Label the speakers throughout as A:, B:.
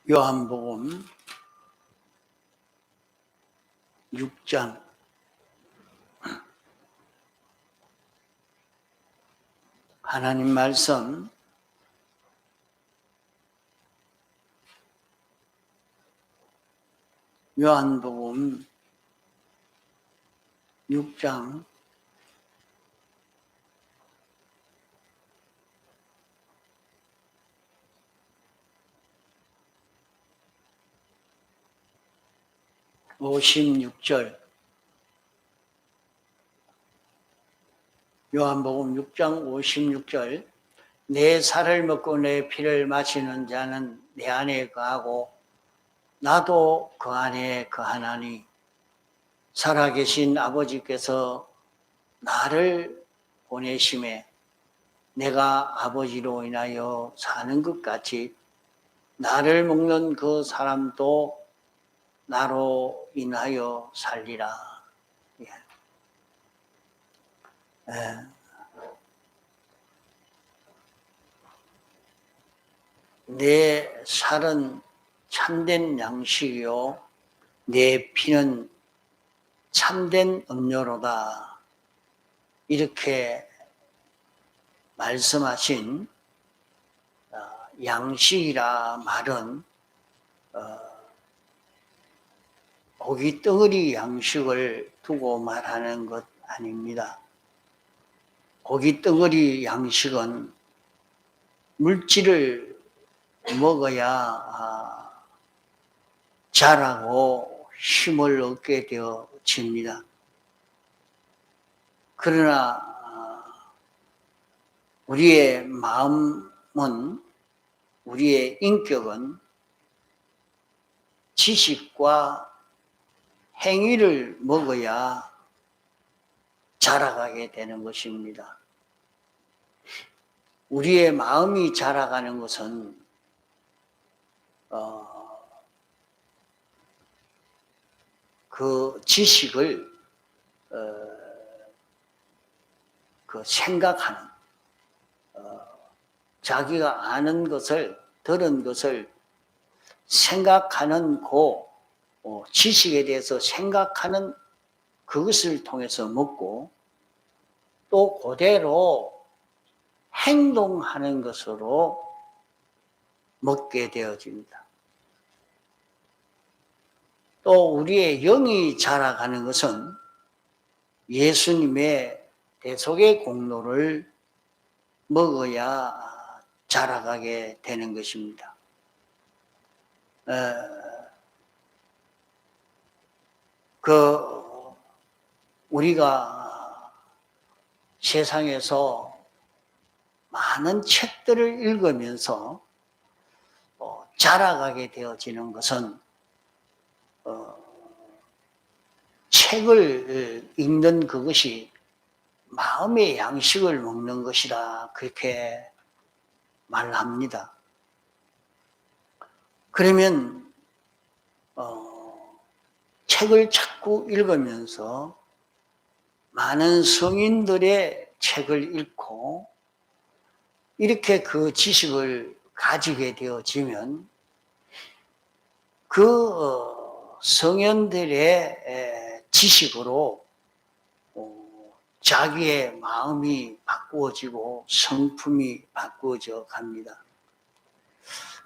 A: 요한복음 6장 하나님 말씀 요한복음 6장 56절 요한복음 6장 56절 내 살을 먹고 내 피를 마시는 자는 내 안에 거하고 나도 그 안에 거하나니 살아계신 아버지께서 나를 보내심에 내가 아버지로 인하여 사는 것 같이 나를 먹는 그 사람도 나로 인하여 살리라. 예. 내 살은 참된 양식이요 내 피는 참된 음료로다. 이렇게 말씀하신 양식이라 말은 고기 덩어리 양식을 두고 말하는 것 아닙니다. 고기 덩어리 양식은 물질을 먹어야 자라고 힘을 얻게 되어집니다. 그러나 우리의 마음은, 우리의 인격은 지식과 행위를 먹어야 자라가게 되는 것입니다. 우리의 마음이 자라가는 것은 그 지식을 그 생각하는 자기가 아는 것을 들은 것을 생각하는 그 지식에 대해서 생각하는 그것을 통해서 먹고 또 그대로 행동하는 것으로 먹게 되어집니다. 또 우리의 영이 자라가는 것은 예수님의 대속의 공로를 먹어야 자라가게 되는 것입니다. 우리가 세상에서 많은 책들을 읽으면서 자라가게 되어지는 것은 책을 읽는 그것이 마음의 양식을 먹는 것이다. 그렇게 말합니다. 그러면 책을 자꾸 읽으면서 많은 성인들의 책을 읽고 이렇게 그 지식을 가지게 되어지면 그 성인들의 지식으로 자기의 마음이 바꾸어지고 성품이 바꾸어져 갑니다.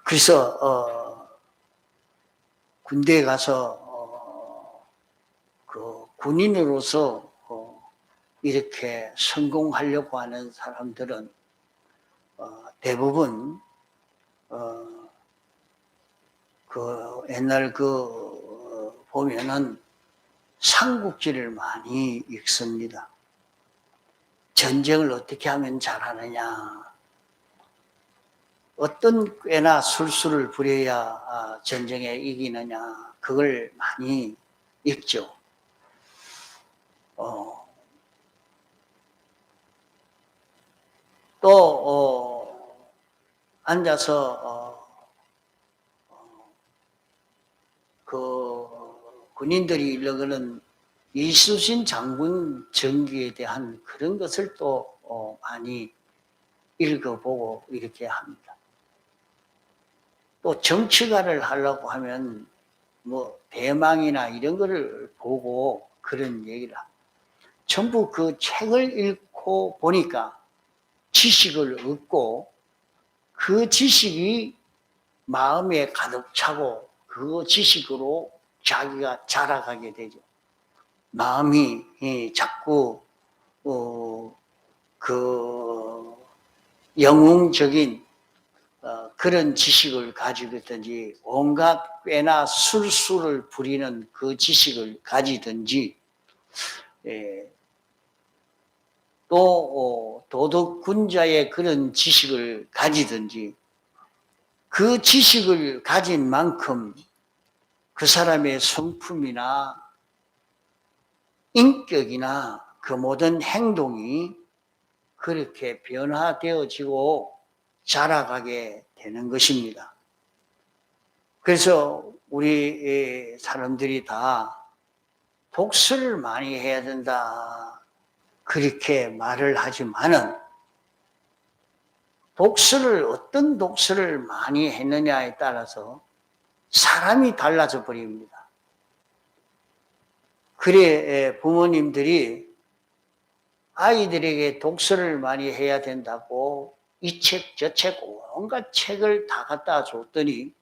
A: 그래서 군대에 가서 그 군인으로서 이렇게 성공하려고 하는 사람들은 대부분 그 옛날 보면은 삼국지를 많이 읽습니다. 전쟁을 어떻게 하면 잘하느냐, 어떤 꾀나 술수를 부려야 전쟁에 이기느냐, 그걸 많이 읽죠. 또 앉아서 그 군인들이 읽는 이순신 장군 전기에 대한 그런 것을 또 많이 읽어보고 이렇게 합니다. 또 정치가를 하려고 하면 뭐 대망이나 이런 거를 보고 그런 얘기를 합니다. 전부 그 책을 읽고 보니까 지식을 얻고 그 지식이 마음에 가득 차고 그 지식으로 자기가 자라가게 되죠. 마음이 자꾸 그 영웅적인 그런 지식을 가지고 있든지 온갖 꾀나 술수를 부리는 그 지식을 가지든지 또 도덕군자의 그런 지식을 가지든지 그 지식을 가진 만큼 그 사람의 성품이나 인격이나 그 모든 행동이 그렇게 변화되어지고 자라가게 되는 것입니다. 그래서 우리 사람들이 다 독서를 많이 해야 된다 그렇게 말을 하지만은 독서를 어떤 독서를 많이 했느냐에 따라서 사람이 달라져 버립니다. 그래 부모님들이 아이들에게 독서를 많이 해야 된다고 이 책, 저 책, 온갖 책을 다 갖다 줬더니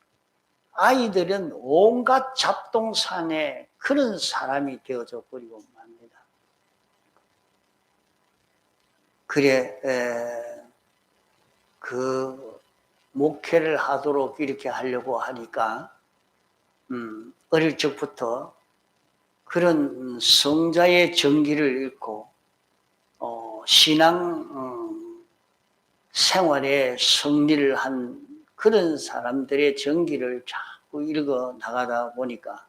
A: 아이들은 온갖 잡동산에 그런 사람이 되어져 버리고 맙니다. 그래, 그 목회를 하도록 이렇게 하려고 하니까 어릴 적부터 그런 성자의 정기를 읽고 신앙 생활에 승리를 한 그런 사람들의 정기를 자꾸 읽어 나가다 보니까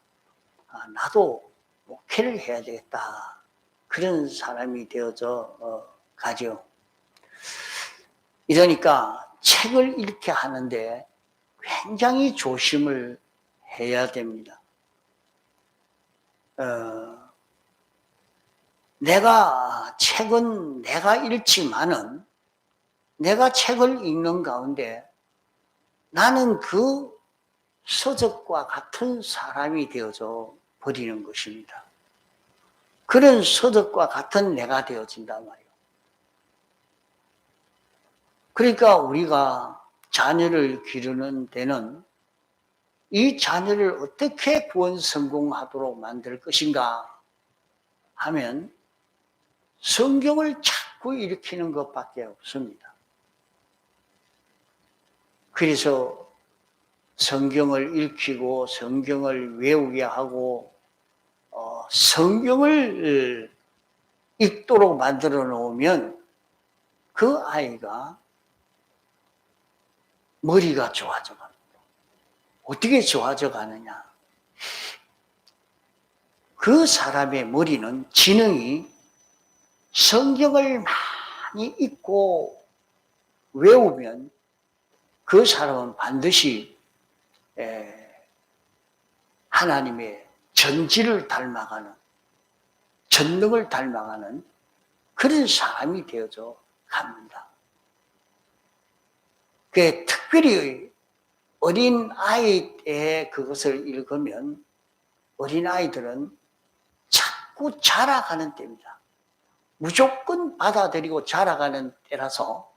A: 나도 목회를 해야 되겠다. 그런 사람이 되어져 가죠. 이러니까 책을 읽게 하는데 굉장히 조심을 해야 됩니다. 내가 책은 내가 읽지만은 내가 책을 읽는 가운데 나는 그 서적과 같은 사람이 되어져 버리는 것입니다. 그런 서적과 같은 내가 되어진단 말이에요. 그러니까 우리가 자녀를 기르는 데는 이 자녀를 어떻게 구원 성공하도록 만들 것인가 하면 성경을 자꾸 일으키는 것밖에 없습니다. 그래서 성경을 읽히고 성경을 외우게 하고 성경을 읽도록 만들어 놓으면 그 아이가 머리가 좋아져 갑니다. 어떻게 좋아져 가느냐? 그 사람의 머리는 지능이 성경을 많이 읽고 외우면 그 사람은 반드시 하나님의 전지를 닮아가는, 전능을 닮아가는 그런 사람이 되어져 갑니다. 특별히 어린 아이 때 그것을 읽으면 어린 아이들은 자꾸 자라가는 때입니다. 무조건 받아들이고 자라가는 때라서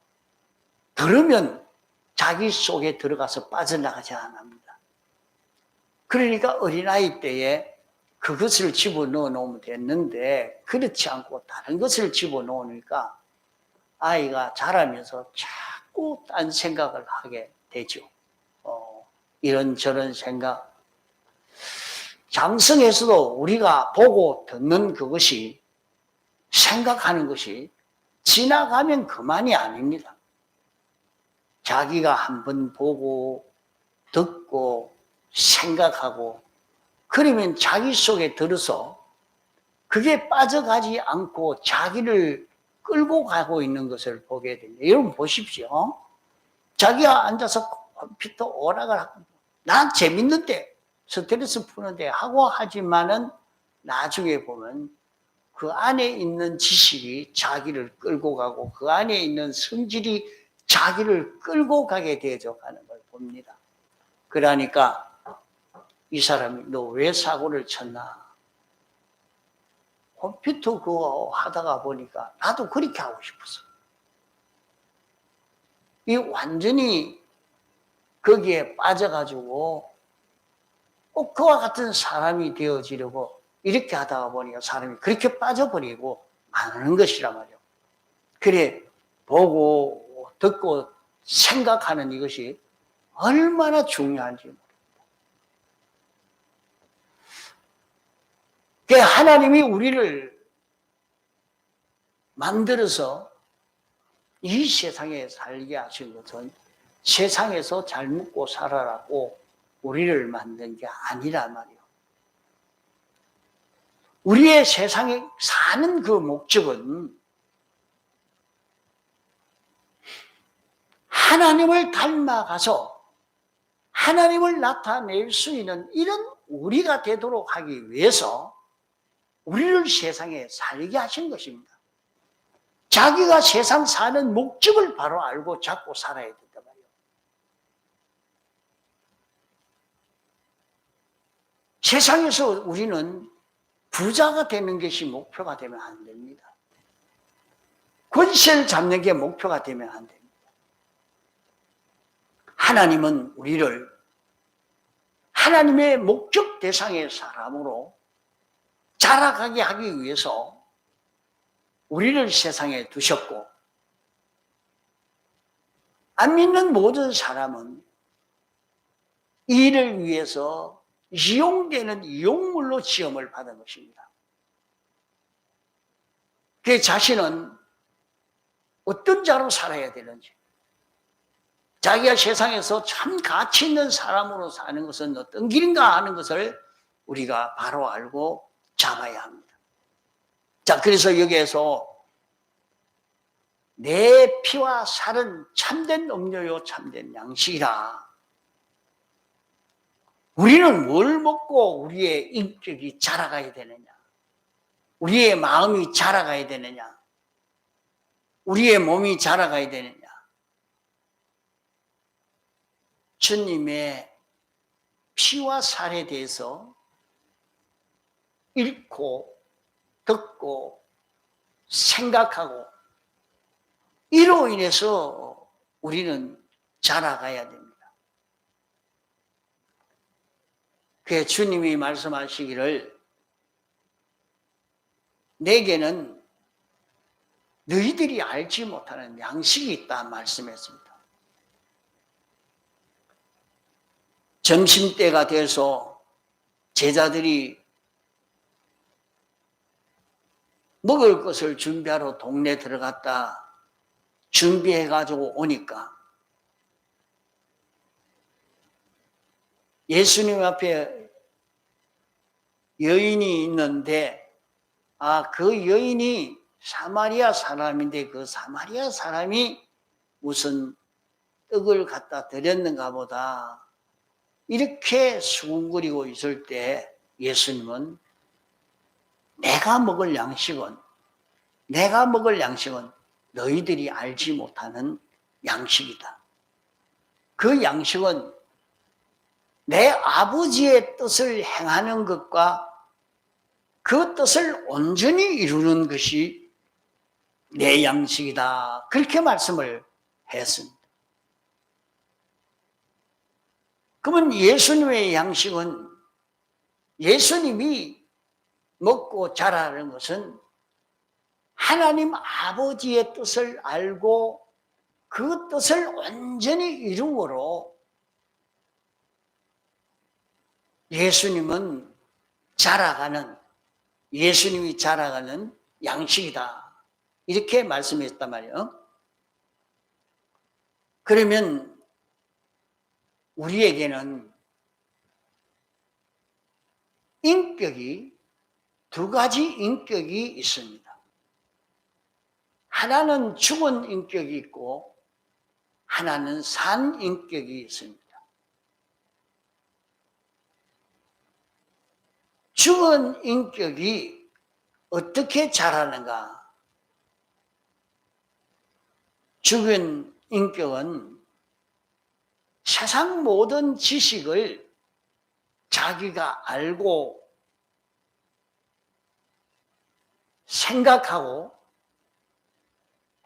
A: 들으면 자기 속에 들어가서 빠져나가지 않습니다. 그러니까 어린아이 때에 그것을 집어넣어 놓으면 됐는데 그렇지 않고 다른 것을 집어넣으니까 아이가 자라면서 자꾸 딴 생각을 하게 되죠. 이런저런 생각. 장성에서도 우리가 보고 듣는 그것이 생각하는 것이 지나가면 그만이 아닙니다. 자기가 한번 보고 듣고 생각하고 그러면 자기 속에 들어서 그게 빠져가지 않고 자기를 끌고 가고 있는 것을 보게 됩니다. 여러분 보십시오. 자기가 앉아서 컴퓨터 오락을 하고 난 재밌는데 스트레스 푸는데 하고 하지만은 나중에 보면 그 안에 있는 지식이 자기를 끌고 가고 그 안에 있는 성질이 자기를 끌고 가게 되어져 가는 걸 봅니다. 그러니까 이 사람이 너 왜 사고를 쳤나? 컴퓨터 그거 하다가 보니까 나도 그렇게 하고 싶었어. 이 완전히 거기에 빠져가지고 꼭 그와 같은 사람이 되어지려고 이렇게 하다가 보니까 사람이 그렇게 빠져버리고 마는 것이란 말이에요. 그래 보고 듣고 생각하는 이것이 얼마나 중요한지 모릅니다. 하나님이 우리를 만들어서 이 세상에 살게 하신 것은 세상에서 잘 먹고 살아라고 우리를 만든 게 아니란 말이에요. 우리의 세상에 사는 그 목적은 하나님을 닮아가서 하나님을 나타낼 수 있는 이런 우리가 되도록 하기 위해서 우리를 세상에 살게 하신 것입니다. 자기가 세상 사는 목적을 바로 알고 잡고 살아야 된단 말이에요. 세상에서 우리는 부자가 되는 것이 목표가 되면 안 됩니다. 권세를 잡는 게 목표가 되면 안 됩니다. 하나님은 우리를 하나님의 목적 대상의 사람으로 자라가게 하기 위해서 우리를 세상에 두셨고, 안 믿는 모든 사람은 이를 위해서 이용되는 이용물로 시험을 받은 것입니다. 그 자신은 어떤 자로 살아야 되는지, 자기가 세상에서 참 가치 있는 사람으로 사는 것은 어떤 길인가 하는 것을 우리가 바로 알고 잡아야 합니다. 자, 그래서 여기에서 내 피와 살은 참된 음료요 참된 양식이라. 우리는 뭘 먹고 우리의 인격이 자라가야 되느냐? 우리의 마음이 자라가야 되느냐? 우리의 몸이 자라가야 되느냐? 주님의 피와 살에 대해서 읽고 듣고 생각하고 이로 인해서 우리는 자라가야 됩니다. 그 주님이 말씀하시기를 내게는 너희들이 알지 못하는 양식이 있다 말씀했습니다. 점심때가 돼서 제자들이 먹을 것을 준비하러 동네 들어갔다 준비해가지고 오니까 예수님 앞에 여인이 있는데 그 여인이 사마리아 사람인데 그 사마리아 사람이 무슨 떡을 갖다 드렸는가 보다 이렇게 수군거리고 있을 때 예수님은 내가 먹을 양식은 너희들이 알지 못하는 양식이다. 그 양식은 내 아버지의 뜻을 행하는 것과 그 뜻을 온전히 이루는 것이 내 양식이다. 그렇게 말씀을 했습니다. 그러면 예수님의 양식은 예수님이 먹고 자라는 것은 하나님 아버지의 뜻을 알고 그 뜻을 온전히 이루므로 예수님이 자라가는 양식이다. 이렇게 말씀했단 말이에요. 그러면 우리에게는 인격이 두 가지 인격이 있습니다. 하나는 죽은 인격이 있고 하나는 산 인격이 있습니다. 죽은 인격이 어떻게 자라는가? 죽은 인격은 세상 모든 지식을 자기가 알고 생각하고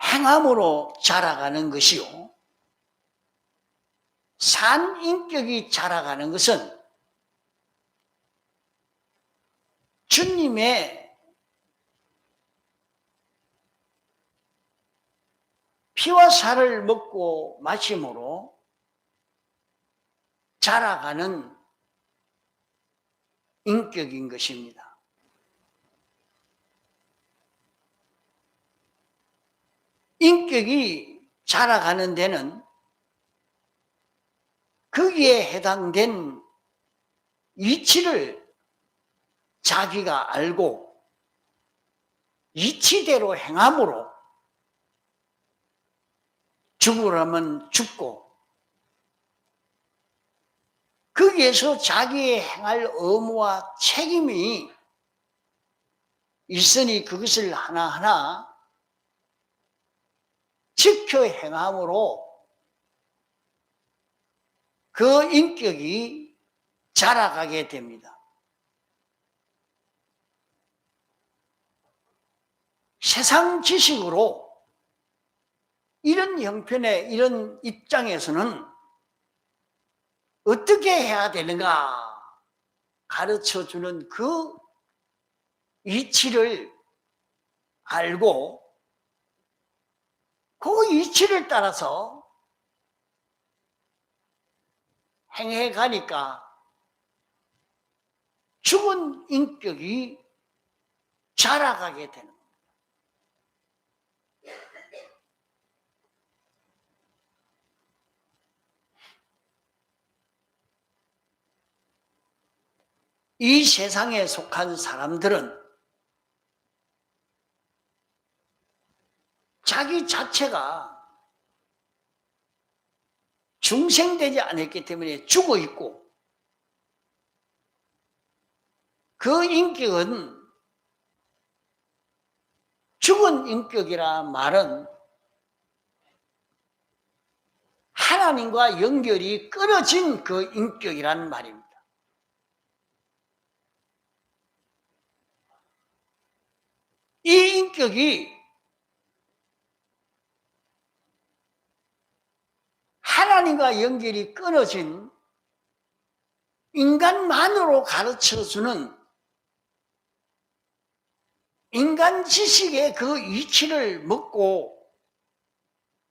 A: 행함으로 자라가는 것이요. 산 인격이 자라가는 것은 주님의 피와 살을 먹고 마심으로 자라가는 인격인 것입니다. 인격이 자라가는 데는 거기에 해당된 이치를 자기가 알고 이치대로 행함으로 죽으라면 죽고 거기에서 자기의 행할 의무와 책임이 있으니 그것을 하나하나 지켜 행함으로 그 인격이 자라가게 됩니다. 세상 지식으로 이런 형편의 이런 입장에서는 어떻게 해야 되는가 가르쳐주는 그 이치를 알고 그 이치를 따라서 행해 가니까 죽은 인격이 자라가게 되는 겁니다. 이 세상에 속한 사람들은 자기 자체가 중생되지 않았기 때문에 죽어 있고 그 인격은 죽은 인격이라 말은 하나님과 연결이 끊어진 그 인격이란 말입니다. 이 인격이 하나님과 연결이 끊어진 인간만으로 가르쳐주는 인간 지식의 그 이치를 먹고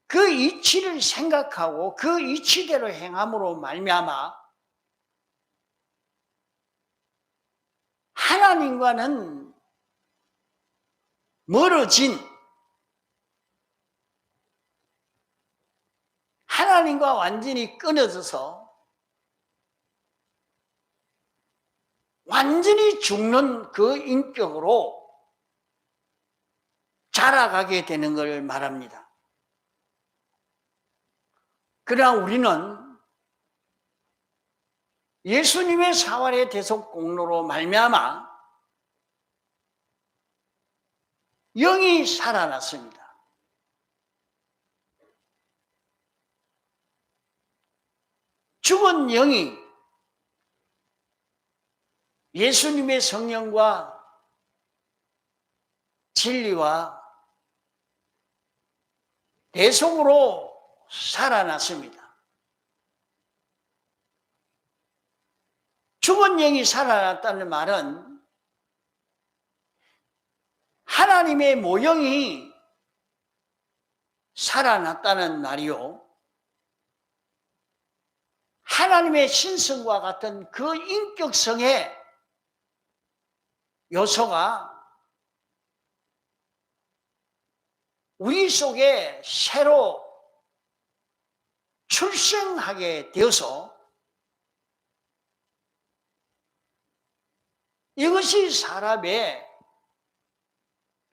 A: 그 이치를 생각하고 그 이치대로 행함으로 말미암아 하나님과는 멀어진 하나님과 완전히 끊어져서 완전히 죽는 그 인격으로 자라가게 되는 걸 말합니다. 그러나 우리는 예수님의 사활의 대속 공로로 말미암아 영이 살아났습니다. 죽은 영이 예수님의 성령과 진리와 대속으로 살아났습니다. 죽은 영이 살아났다는 말은 하나님의 모형이 살아났다는 말이요. 하나님의 신성과 같은 그 인격성의 요소가 우리 속에 새로 출생하게 되어서 이것이 사람의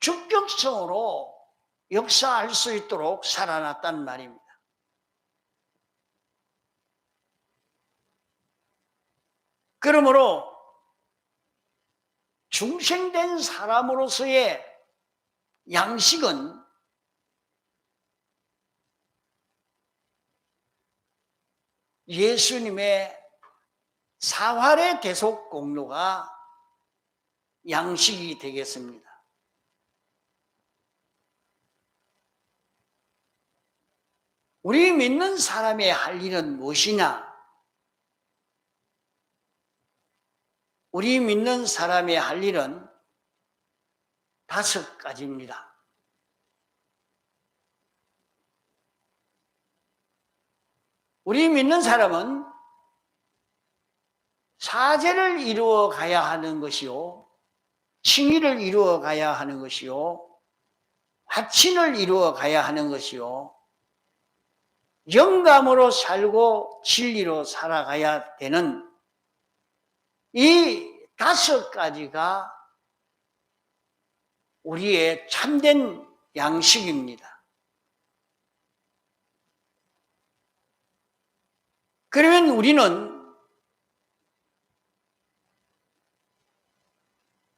A: 주격성으로 역사할 수 있도록 살아났단 말입니다. 그러므로 중생된 사람으로서의 양식은 예수님의 사활의 대속 공로가 양식이 되겠습니다. 우리 믿는 사람의 할 일은 무엇이냐? 우리 믿는 사람의 할 일은 5가지입니다. 우리 믿는 사람은 사제를 이루어 가야 하는 것이요, 칭의를 이루어 가야 하는 것이요, 화친을 이루어 가야 하는 것이요, 영감으로 살고 진리로 살아가야 되는 이 5가지가 우리의 참된 양식입니다. 그러면 우리는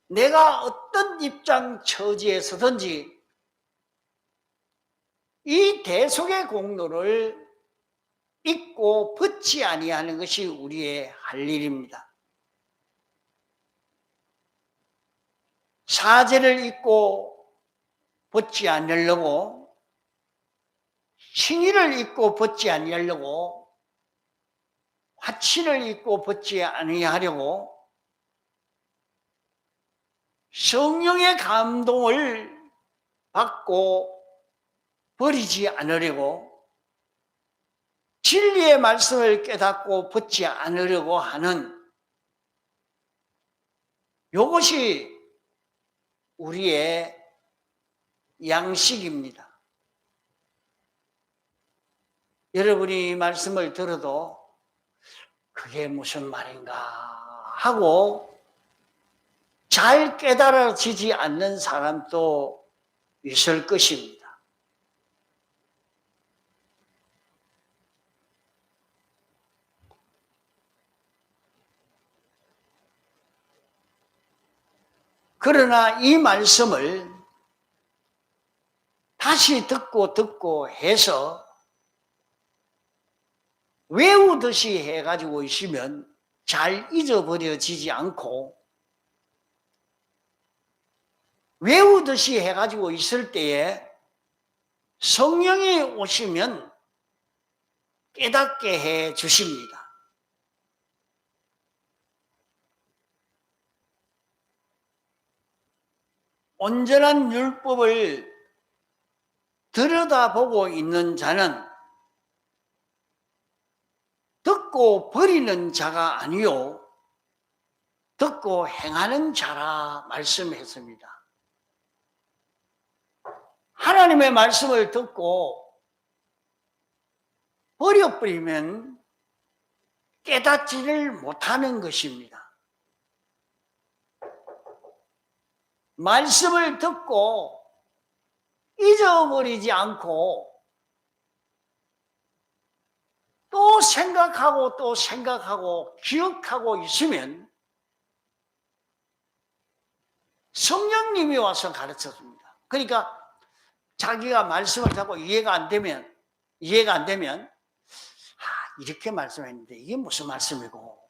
A: 내가 어떤 입장 처지에서든지 이 대속의 공로를 잊고 벗지 아니하는 것이 우리의 할 일입니다. 사제를 잊고 벗지 않으려고, 칭의를 잊고 벗지 아니하려고, 화친을 잊고 벗지 아니하려고, 성령의 감동을 받고 버리지 않으려고, 진리의 말씀을 깨닫고 벗지 않으려고 하는 이것이 우리의 양식입니다. 여러분이 이 말씀을 들어도 그게 무슨 말인가 하고 잘 깨달아지지 않는 사람도 있을 것입니다. 그러나 이 말씀을 다시 듣고 해서 외우듯이 해가지고 있으면 잘 잊어버려지지 않고, 외우듯이 해가지고 있을 때에 성령이 오시면 깨닫게 해 주십니다. 온전한 율법을 들여다보고 있는 자는 듣고 버리는 자가 아니요 듣고 행하는 자라 말씀했습니다. 하나님의 말씀을 듣고 버려버리면 깨닫지를 못하는 것입니다. 말씀을 듣고 잊어버리지 않고 또 생각하고 기억하고 있으면 성령님이 와서 가르쳐줍니다. 그러니까 자기가 말씀을 듣고 이해가 안 되면 이렇게 말씀했는데 이게 무슨 말씀이고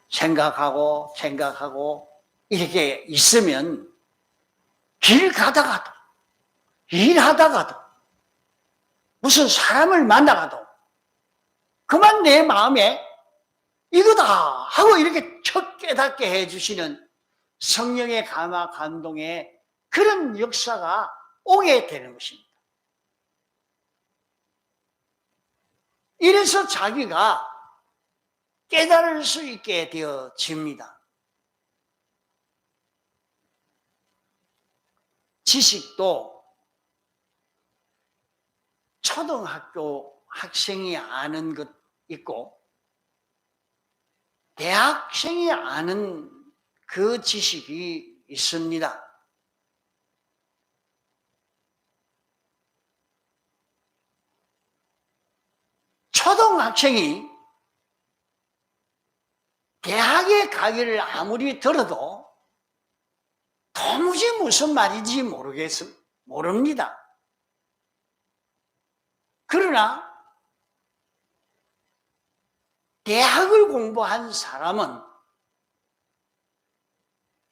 A: 생각하고 이렇게 있으면 길 가다가도 일하다가도 무슨 사람을 만나가도 그만 내 마음에 이거다 하고 이렇게 척 깨닫게 해주시는 성령의 감화 감동의 그런 역사가 오게 되는 것입니다. 이래서 자기가 깨달을 수 있게 되어집니다. 지식도 초등학교 학생이 아는 것 있고 대학생이 아는 그 지식이 있습니다. 초등학생이 대학에 가기를 아무리 들어도 도무지 무슨 말인지 모릅니다. 그러나 대학을 공부한 사람은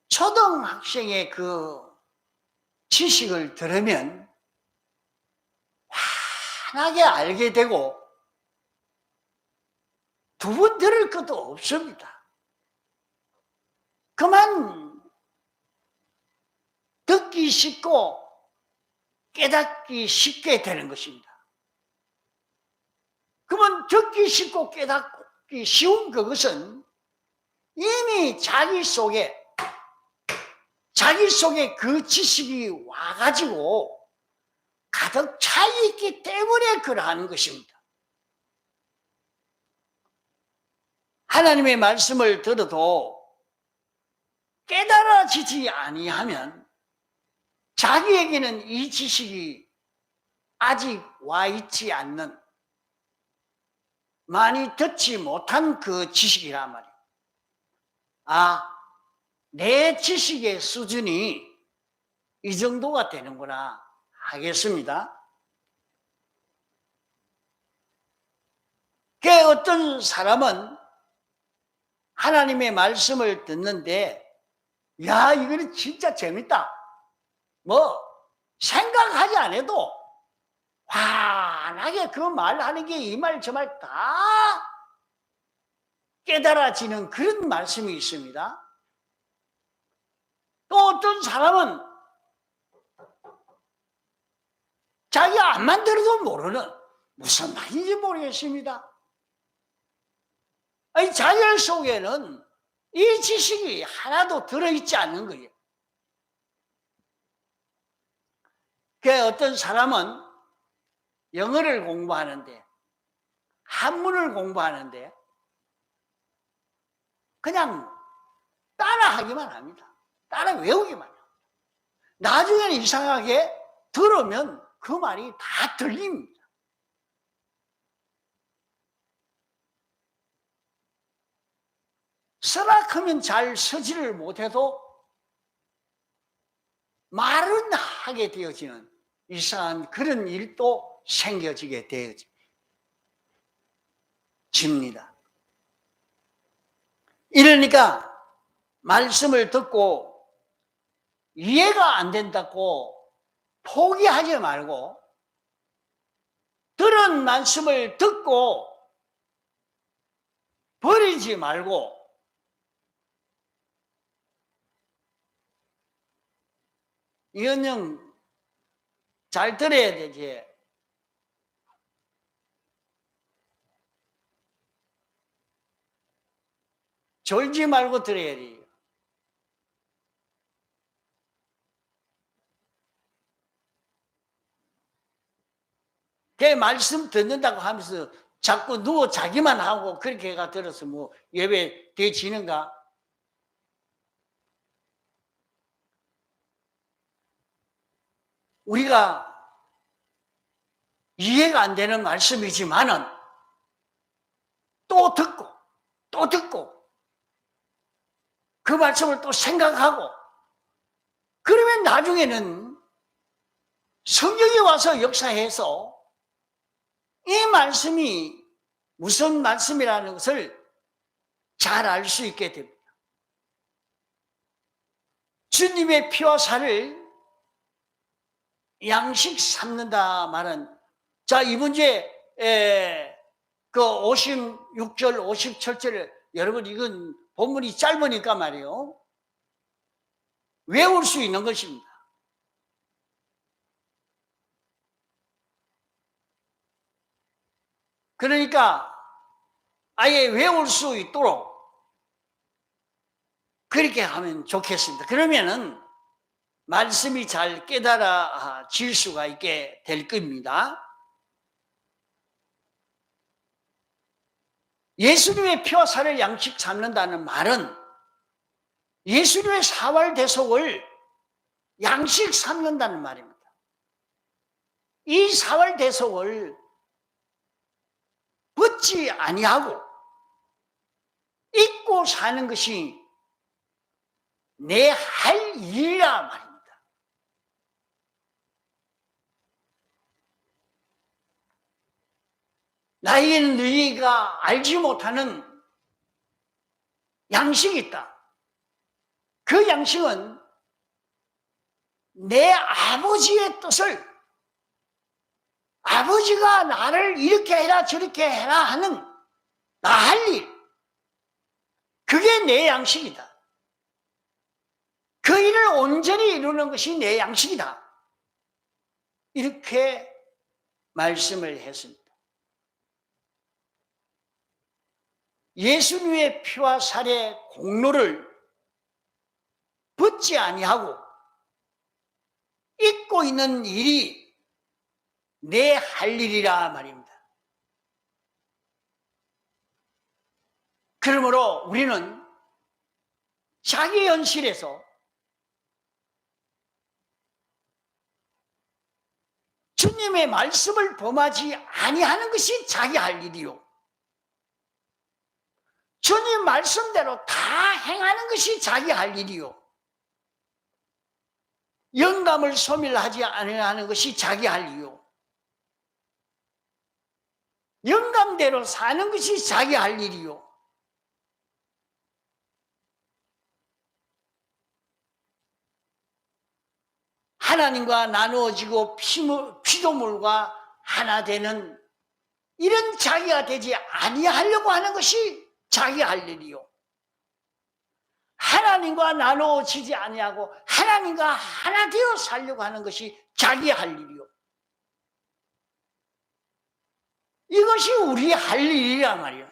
A: 초등학생의 그 지식을 들으면 환하게 알게 되고 두 번 들을 것도 없습니다. 그만 듣기 쉽고 깨닫기 쉽게 되는 것입니다. 그러면 듣기 쉽고 깨닫기 쉬운 그것은 이미 자기 속에 그 지식이 와가지고 가득 차 있기 때문에 그러한 것입니다. 하나님의 말씀을 들어도 깨달아지지 아니하면 자기에게는 이 지식이 아직 와 있지 않는, 많이 듣지 못한 그 지식이란 말이에요. 아, 내 지식의 수준이 이 정도가 되는구나 하겠습니다. 그 어떤 사람은 하나님의 말씀을 듣는데, 야, 이거는 진짜 재밌다. 뭐 생각하지 않아도 환하게 그 말하는 게 이 말 저 말 다 깨달아지는 그런 말씀이 있습니다. 또 어떤 사람은 자기가 안만 들어도 모르는, 무슨 말인지 모르겠습니다. 아니, 자기 속에는 이 지식이 하나도 들어있지 않는 거예요. 그 어떤 사람은 영어를 공부하는데, 한문을 공부하는데 그냥 따라하기만 합니다. 따라 외우기만 합니다. 나중에는 이상하게 들으면 그 말이 다 들립니다. 쓰라크면 잘 서지를 못해도 말은 하게 되어지는 이상한 그런 일도 생겨지게 되어집니다. 이러니까 말씀을 듣고 이해가 안 된다고 포기하지 말고, 들은 말씀을 듣고 버리지 말고 이언영 잘 들어야 되지. 졸지 말고 들어야 돼. 그 말씀 듣는다고 하면서 자꾸 누워 자기만 하고 그렇게 해가 들어서 뭐 예배 되지는가? 우리가 이해가 안 되는 말씀이지만은 또 듣고 그 말씀을 또 생각하고, 그러면 나중에는 성경에 와서 역사해서 이 말씀이 무슨 말씀이라는 것을 잘 알 수 있게 됩니다. 주님의 피와 살을 양식 삼는다 말은, 자, 이번 주에 그 56절, 57절, 여러분 이건 본문이 짧으니까 말이에요, 외울 수 있는 것입니다. 그러니까 아예 외울 수 있도록 그렇게 하면 좋겠습니다. 그러면은 말씀이 잘 깨달아질 수가 있게 될 겁니다. 예수님의 피와 살을 양식 삼는다는 말은 예수님의 사활 대속을 양식 삼는다는 말입니다. 이 사활 대속을 벗지 아니하고 잊고 사는 것이 내 할 일이라 말입니다. 나에게는 너희가 알지 못하는 양식이 있다. 그 양식은 내 아버지의 뜻을, 아버지가 나를 이렇게 해라 저렇게 해라 하는 나 할 일, 그게 내 양식이다. 그 일을 온전히 이루는 것이 내 양식이다. 이렇게 말씀을 했습니다. 예수님의 피와 살의 공로를 붙지 아니하고 잊고 있는 일이 내 할 일이라 말입니다. 그러므로 우리는 자기 현실에서 주님의 말씀을 범하지 아니하는 것이 자기 할 일이요, 주님 말씀대로 다 행하는 것이 자기 할 일이요, 영감을 소멸하지 않으려는 것이 자기 할 일이요, 영감대로 사는 것이 자기 할 일이요. 하나님과 나누어지고 피조물과 하나 되는 이런 자기가 되지 아니하려고 하는 것이 자기 할 일이요, 하나님과 나누어지지 아니하고 하나님과 하나 되어 살려고 하는 것이 자기 할 일이요. 이것이 우리 할 일이란 말이에요.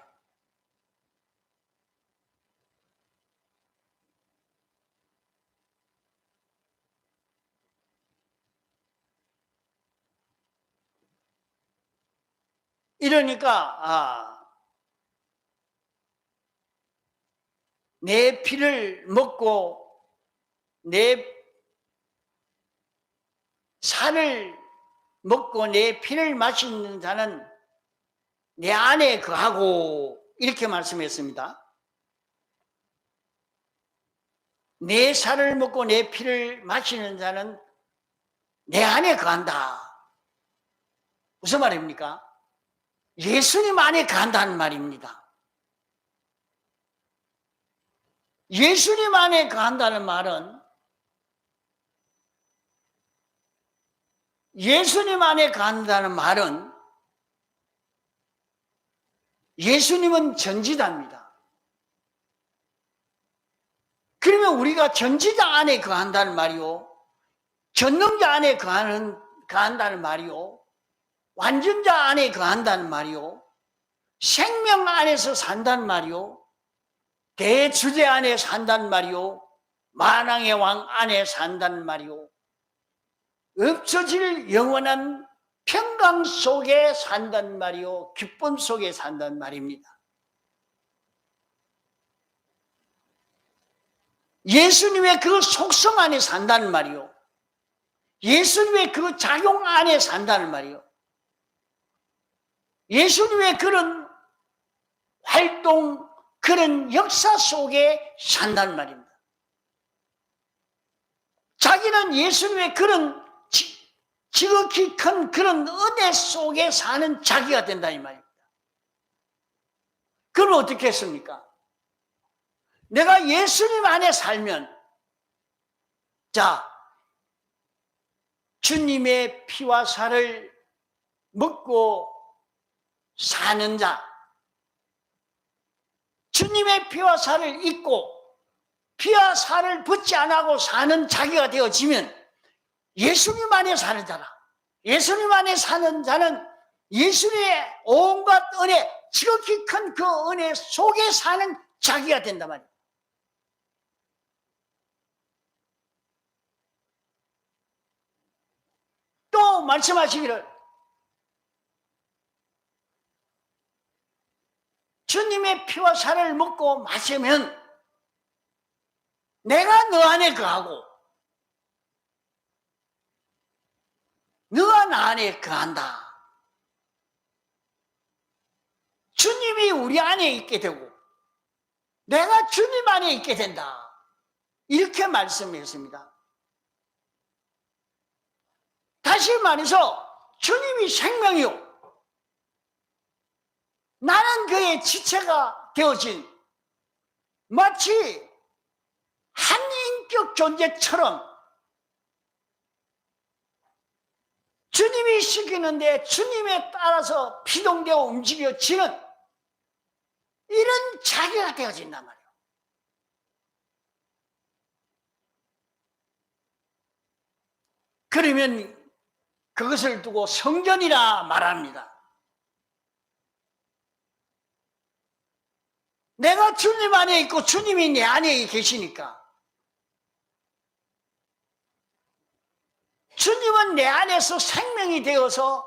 A: 이러니까 내 피를 먹고 내 살을 먹고 내 피를 마시는 자는 내 안에 거하고, 이렇게 말씀했습니다. 내 살을 먹고 내 피를 마시는 자는 내 안에 거한다. 무슨 말입니까? 예수님 안에 거한다는 말입니다. 예수님 안에 거한다는 말은, 예수님 안에 거한다는 말은 예수님은 전지자입니다. 그러면 우리가 전지자 안에 거한다는 말이요, 전능자 안에 거한다는 말이요, 완전자 안에 거한다는 말이요, 생명 안에서 산다는 말이요, 대주제 안에 산다는 말이요, 만왕의 왕 안에 산다는 말이요, 없어질 영원한 평강 속에 산다는 말이요, 기쁨 속에 산다는 말입니다. 예수님의 그 속성 안에 산다는 말이요, 예수님의 그 작용 안에 산다는 말이요, 예수님의 그런 활동, 그런 역사 속에 산다는 말입니다. 자기는 예수님의 그런 지극히 큰 그런 은혜 속에 사는 자기가 된다 이 말입니다. 그럼 어떻게 했습니까? 내가 예수님 안에 살면, 자, 주님의 피와 살을 먹고 사는 자, 주님의 피와 살을 잊고 피와 살을 붙지 않고 사는 자기가 되어지면 예수님 안에 사는 자라. 예수님 안에 사는 자는 예수님의 온갖 은혜, 지극히 큰 그 은혜 속에 사는 자기가 된단 말이에요. 또 말씀하시기를, 주님의 피와 살을 먹고 마시면 내가 너 안에 거하고 너가 나 안에 거한다. 주님이 우리 안에 있게 되고 내가 주님 안에 있게 된다. 이렇게 말씀했습니다. 다시 말해서 주님이 생명이요, 나는 그의 지체가 되어진 마치 한 인격 존재처럼 주님이 시키는데 주님에 따라서 피동되어 움직여지는 이런 자기가 되어진단 말이에요. 그러면 그것을 두고 성전이라 말합니다. 내가 주님 안에 있고 주님이 내 안에 계시니까 주님은 내 안에서 생명이 되어서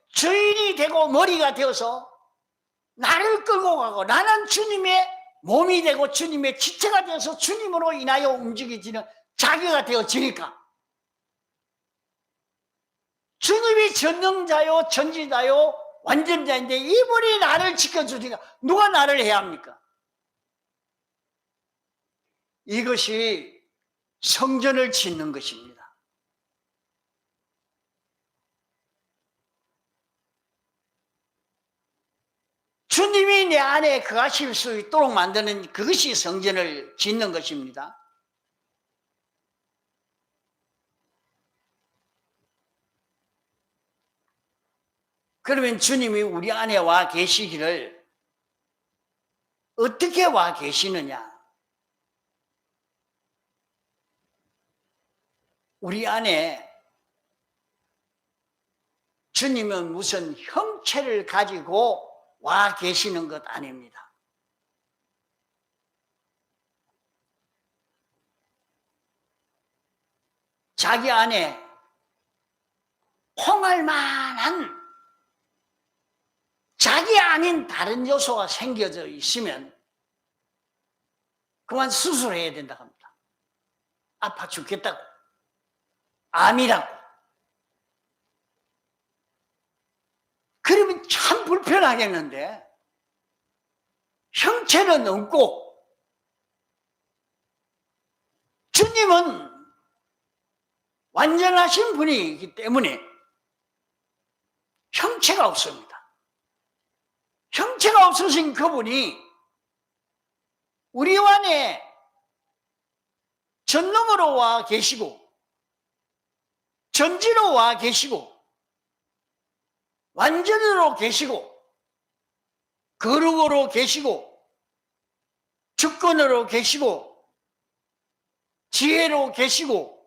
A: 주인이 되고 머리가 되어서 나를 끌고 가고 나는 주님의 몸이 되고 주님의 지체가 되어서 주님으로 인하여 움직여지는 자기가 되어지니까 주님이 전능자요 전지자요 완전자인데 이분이 나를 지켜주니까 누가 나를 해야 합니까? 이것이 성전을 짓는 것입니다. 주님이 내 안에 거하실 수 있도록 만드는 그것이 성전을 짓는 것입니다. 그러면 주님이 우리 안에 와 계시기를 어떻게 와 계시느냐? 우리 안에 주님은 무슨 형체를 가지고 와 계시는 것 아닙니다. 자기 안에 통할 만한 자기 아닌 다른 요소가 생겨져 있으면 그만 수술해야 된다고 합니다. 아파 죽겠다고. 암이라고. 그러면 참 불편하겠는데 형체는 없고 주님은 완전하신 분이기 때문에 형체가 없습니다. 형체가 없으신 그분이 우리 안에 전능으로 와 계시고 전지로 와 계시고 완전으로 계시고 거룩으로 계시고 주권으로 계시고 지혜로 계시고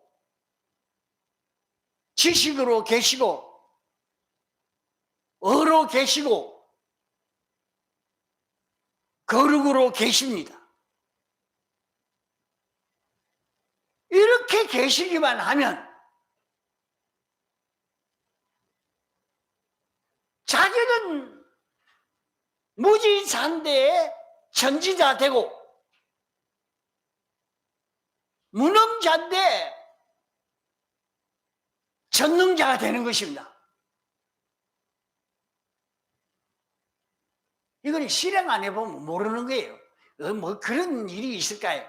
A: 지식으로 계시고 어로 계시고 거룩으로 계십니다. 이렇게 계시기만 하면 자기는 무지산대의 전지자 되고 무능자인데 전능자가 되는 것입니다. 이걸 실행 안 해보면 모르는 거예요. 뭐 그런 일이 있을까요?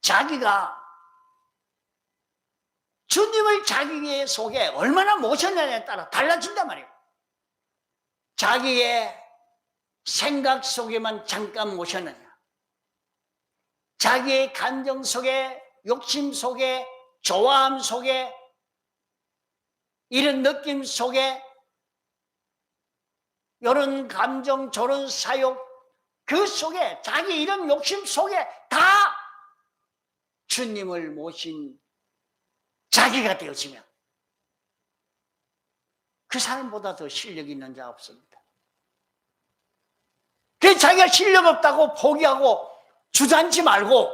A: 자기가 주님을 자기의 속에 얼마나 모셨느냐에 따라 달라진단 말이에요. 자기의 생각 속에만 잠깐 모셨느냐, 자기의 감정 속에, 욕심 속에, 좋아함 속에, 이런 느낌 속에, 이런 감정, 저런 사욕, 그 속에, 자기 이런 욕심 속에 다 주님을 모신 자기가 되어지면 그 사람보다 더 실력 있는 자 없습니다. 그래서 자기가 실력 없다고 포기하고 주저앉지 말고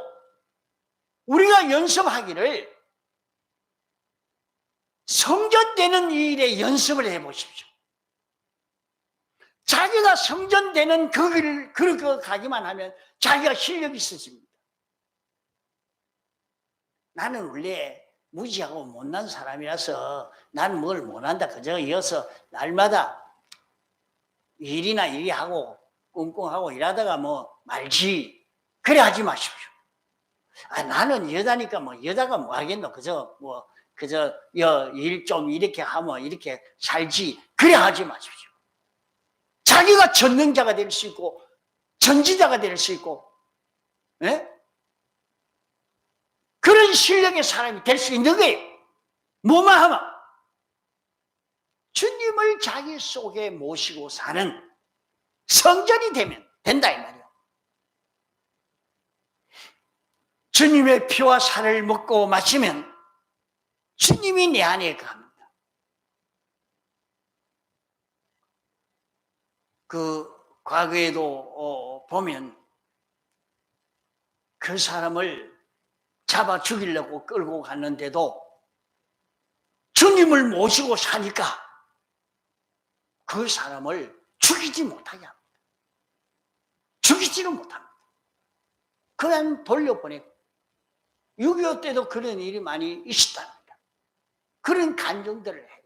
A: 우리가 연습하기를 성전되는 일에 연습을 해보십시오. 자기가 성전되는 그 길을 그렇게 가기만 하면 자기가 실력이 있어집니다. 나는 원래 무지하고 못난 사람이라서 난 뭘 못한다 그저 이어서 날마다 일이나 일하고 꿍꿍하고 일하다가 뭐 말지 그래 하지 마십시오. 나는 여자니까 뭐 여자가 뭐 하겠노 그저 일 좀 이렇게 하면 이렇게 살지 그래 하지 마십시오. 자기가 전능자가 될 수 있고 전지자가 될 수 있고, 예? 그런 실력의 사람이 될 수 있는 거예요. 뭐만 하면 주님을 자기 속에 모시고 사는 성전이 되면 된다 이 말이에요. 주님의 피와 살을 먹고 마시면 주님이 내 안에 갑니다. 그 과거에도 보면 그 사람을 잡아 죽이려고 끌고 갔는데도 주님을 모시고 사니까 그 사람을 죽이지 못하게 합니다. 죽이지는 못합니다. 그냥 돌려보내고 6.25 때도 그런 일이 많이 있었답니다. 그런 간증들을 해요.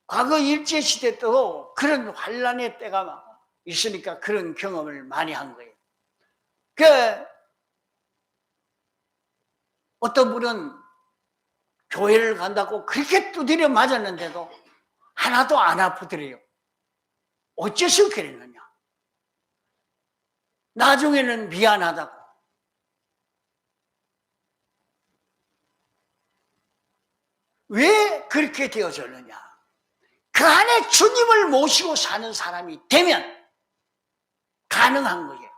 A: 과거 일제시대 때도 그런 환란의 때가 있으니까 그런 경험을 많이 한 거예요. 어떤 분은 교회를 간다고 그렇게 두드려 맞았는데도 하나도 안 아프더래요. 어째서 그랬느냐? 나중에는 미안하다고. 왜 그렇게 되어졌느냐? 그 안에 주님을 모시고 사는 사람이 되면 가능한 거예요.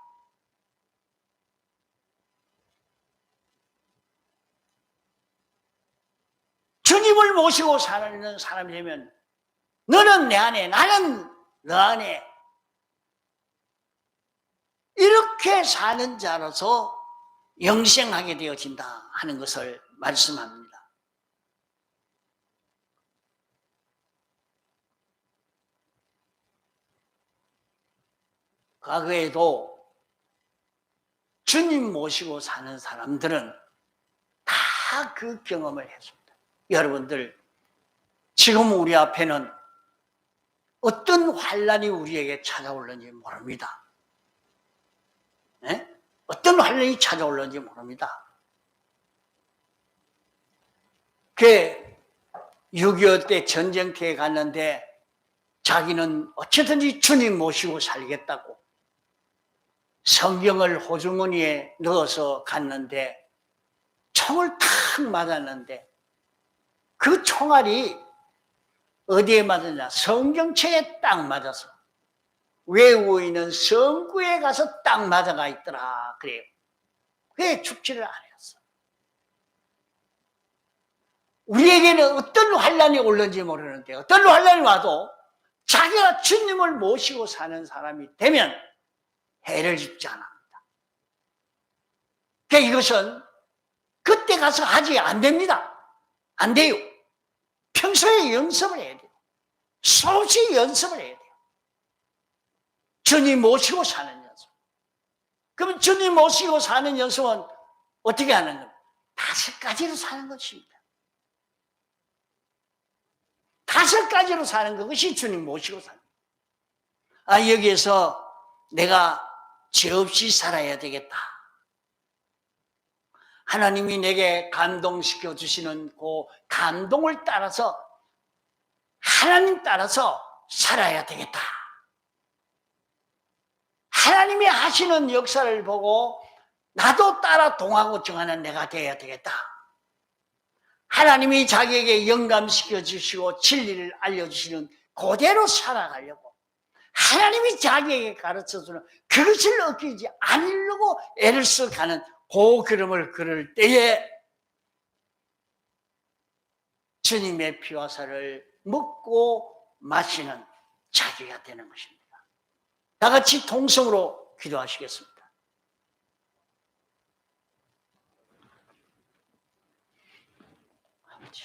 A: 주님을 모시고 사는 사람이 되면 너는 내 안에, 나는 너 안에 이렇게 사는 자로서 영생하게 되어진다 하는 것을 말씀합니다. 과거에도 주님 모시고 사는 사람들은 다 그 경험을 했습니다. 여러분들, 지금 우리 앞에는 어떤 환란이 우리에게 찾아올는지 모릅니다. 네? 어떤 환란이 찾아올는지 모릅니다. 6.25 때 전쟁터에 갔는데 자기는 어쨌든지 주님 모시고 살겠다고 성경을 호주머니에 넣어서 갔는데 총을 탁 맞았는데 그 총알이 어디에 맞았냐? 성경책에 딱 맞아서 외우고 있는 성구에 가서 딱 맞아가 있더라 그래요. 왜 죽지를 않았어? 우리에게는 어떤 환란이 올는지 모르는데 어떤 환란이 와도 자기가 주님을 모시고 사는 사람이 되면 해를 입지 않습니다. 이것은 그때 가서 하지 안 됩니다. 안 돼요. 평소에 연습을 해야 돼요. 소시 연습을 해야 돼요. 주님 모시고 사는 연습. 그러면 주님 모시고 사는 연습은 어떻게 하는 겁니까? 5가지로 사는 것입니다. 5가지로 사는 것이 주님 모시고 사는 거예요. 여기에서 내가 죄 없이 살아야 되겠다. 하나님이 내게 감동시켜 주시는 그 감동을 따라서 하나님 따라서 살아야 되겠다. 하나님이 하시는 역사를 보고 나도 따라 동하고 정하는 내가 되어야 되겠다. 하나님이 자기에게 영감시켜 주시고 진리를 알려주시는 그대로 살아가려고 하나님이 자기에게 가르쳐주는 그것을 어기지 않으려고 애를 써가는 그 걸음을 걸을 때에 주님의 피와 살을 먹고 마시는 자기가 되는 것입니다. 다 같이 통성으로 기도하시겠습니다. 아버지.